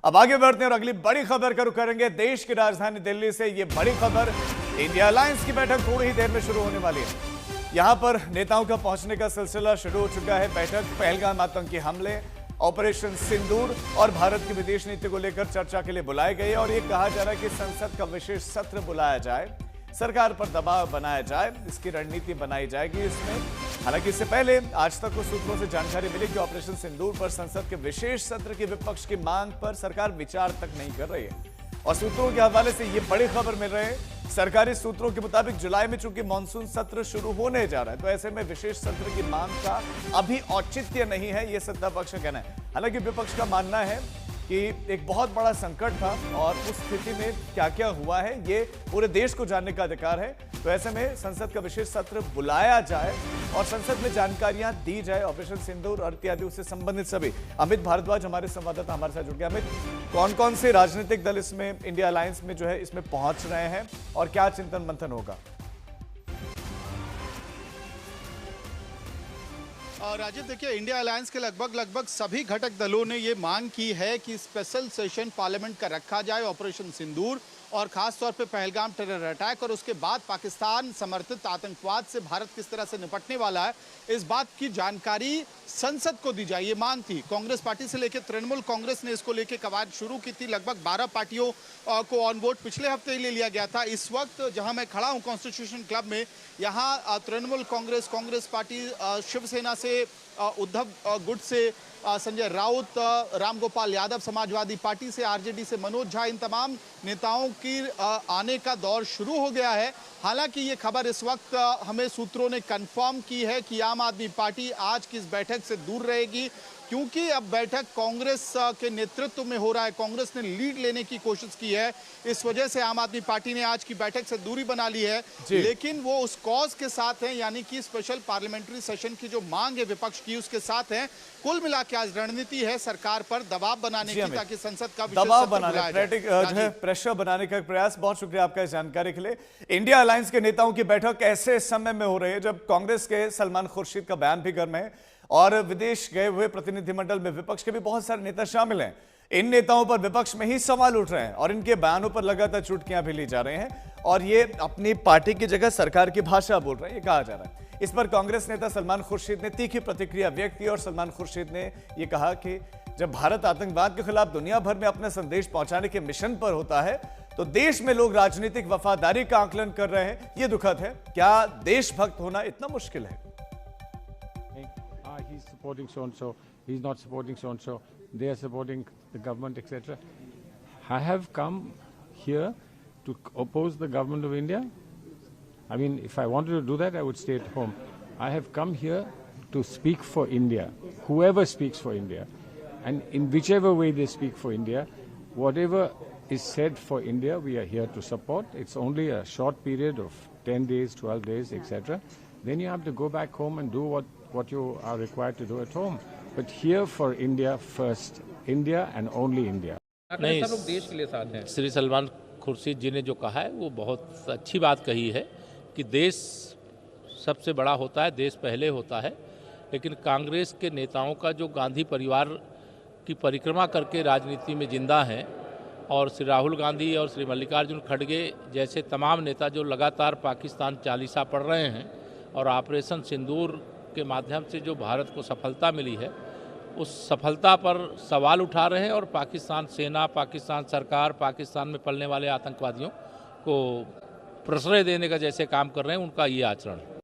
अब आगे बढ़ते हैं और अगली बड़ी खबर का रुख करेंगे देश की राजधानी दिल्ली से। ये बड़ी खबर, इंडिया अलायंस की बैठक थोड़ी ही देर में शुरू होने वाली है। यहां पर नेताओं का पहुंचने का सिलसिला शुरू हो चुका है। बैठक पहलगाम आतंकी हमले, ऑपरेशन सिंदूर और भारत की विदेश नीति को लेकर चर्चा के लिए बुलाए गए और ये कहा जा रहा है कि संसद का विशेष सत्र बुलाया जाए, सरकार पर दबाव बनाया जाए, इसकी रणनीति बनाई जाएगी इसमें। हालांकि इससे पहले आज तक कुछ सूत्रों से जानकारी मिली कि ऑपरेशन सिंदूर पर संसद के विशेष सत्र की विपक्ष की मांग पर सरकार विचार तक नहीं कर रही है। और सूत्रों के हवाले से ये बड़ी खबर मिल रही है। सरकारी सूत्रों के मुताबिक जुलाई में चूंकि मानसून सत्र शुरू होने जा रहा है, तो ऐसे में विशेष सत्र की मांग का अभी औचित्य नहीं है, ये सत्ता पक्ष का कहना है। हालांकि विपक्ष का मानना है कि एक बहुत बड़ा संकट था और उस स्थिति में क्या क्या हुआ है ये पूरे देश को जानने का अधिकार है। तो ऐसे में संसद का विशेष सत्र बुलाया जाए और संसद में जानकारियां दी जाए ऑपरेशन सिंदूर और इत्यादि उससे संबंधित सभी। अमित भारद्वाज हमारे संवाददाता हमारे साथ जुड़ गए। अमित, कौन कौन से राजनीतिक दल इसमें इंडिया अलायंस में जो है इसमें पहुंच रहे हैं और क्या चिंतन मंथन होगा? राजीव, देखिए, इंडिया अलायंस के लगभग सभी घटक दलों ने ये मांग की है कि स्पेशल सेशन पार्लियामेंट का रखा जाए ऑपरेशन सिंदूर और खास तौर पे पहलगाम टेरर अटैक और उसके बाद पाकिस्तान समर्थित आतंकवाद से भारत किस तरह से निपटने वाला है, इस बात की जानकारी संसद को दी जाए। ये मांग थी। कांग्रेस पार्टी से लेकर तृणमूल कांग्रेस ने इसको लेकर कवायद शुरू की थी। लगभग 12 पार्टियों को ऑन बोर्ड पिछले हफ्ते ही ले लिया गया था। इस वक्त जहां मैं खड़ा हूं कॉन्स्टिट्यूशन क्लब में, यहाँ तृणमूल कांग्रेस पार्टी, शिवसेना से उद्धव गुट से संजय राउत, रामगोपाल यादव समाजवादी पार्टी से, आरजेडी से मनोज झा, इन तमाम नेताओं की आने का दौर शुरू हो गया है। हालांकि ये खबर इस वक्त हमें सूत्रों ने कंफर्म की है कि आम आदमी पार्टी आज की इस बैठक से दूर रहेगी, क्योंकि अब बैठक कांग्रेस के नेतृत्व में हो रहा है। कांग्रेस ने लीड लेने की कोशिश की है, इस वजह से आम आदमी पार्टी ने आज की बैठक से दूरी बना ली है। लेकिन वो उस कॉज के साथ है, यानी कि स्पेशल पार्लियामेंट्री सेशन की जो मांग है विपक्ष की, उसके साथ है। कुल मिला के आज रणनीति है सरकार पर दबाव बनाने की, ताकि संसद का दबाव बनाने, प्रेशर बनाने का प्रयास। बहुत शुक्रिया आपका इस जानकारी के लिए। इंडिया अलायंस के नेताओं की बैठक ऐसे समय में हो रही है जब कांग्रेस के सलमान खुर्शीद का बयान भी गर्म है और विदेश गए हुए प्रतिनिधिमंडल में विपक्ष के भी बहुत सारे नेता शामिल हैं। इन नेताओं पर विपक्ष में ही सवाल उठ रहे हैं और इनके बयानों पर लगातार चुटकियां भी ली जा रही हैं और ये अपनी पार्टी की जगह सरकार की भाषा बोल रहे हैं, ये कहा जा रहा है। इस पर कांग्रेस नेता सलमान खुर्शीद ने तीखी प्रतिक्रिया व्यक्त की और सलमान खुर्शीद ने यह कहा कि जब भारत आतंकवाद के खिलाफ दुनिया भर में अपना संदेश पहुंचाने के मिशन पर होता है तो देश में लोग राजनीतिक वफादारी का आकलन कर रहे हैं, ये दुखद है। क्या देशभक्त होना इतना मुश्किल है? He's supporting so-and-so, he's not supporting so-and-so, they are supporting the government, etc. I have come here to oppose the government of India. I mean, if I wanted to do that, I would stay at home. I have come here to speak for India, whoever speaks for India. And in whichever way they speak for India, whatever is said for India, we are here to support. It's only a short period of 10 days, 12 days, etc. Then you have to go back home and do what you are required to do at home. But here for India first, India and only India. नहीं, सब लोग देश के लिए साथ हैं। श्री सलमान खुर्शीद जी ने जो कहा है वो बहुत अच्छी बात कही है कि देश सबसे बड़ा होता है, देश पहले होता है। लेकिन कांग्रेस के नेताओं का जो गांधी परिवार की परिक्रमा करके राजनीति में जिंदा हैं और श्री राहुल गांधी और श्री मल्लिकार्जुन खड़गे जैसे तमाम नेता जो लगातार पाकिस्तान चालीसा पढ़ रहे हैं और ऑपरेशन सिंदूर के माध्यम से जो भारत को सफलता मिली है उस सफलता पर सवाल उठा रहे हैं और पाकिस्तान सेना, पाकिस्तान सरकार, पाकिस्तान में पलने वाले आतंकवादियों को प्रश्रय देने का जैसे काम कर रहे हैं, उनका ये आचरण है।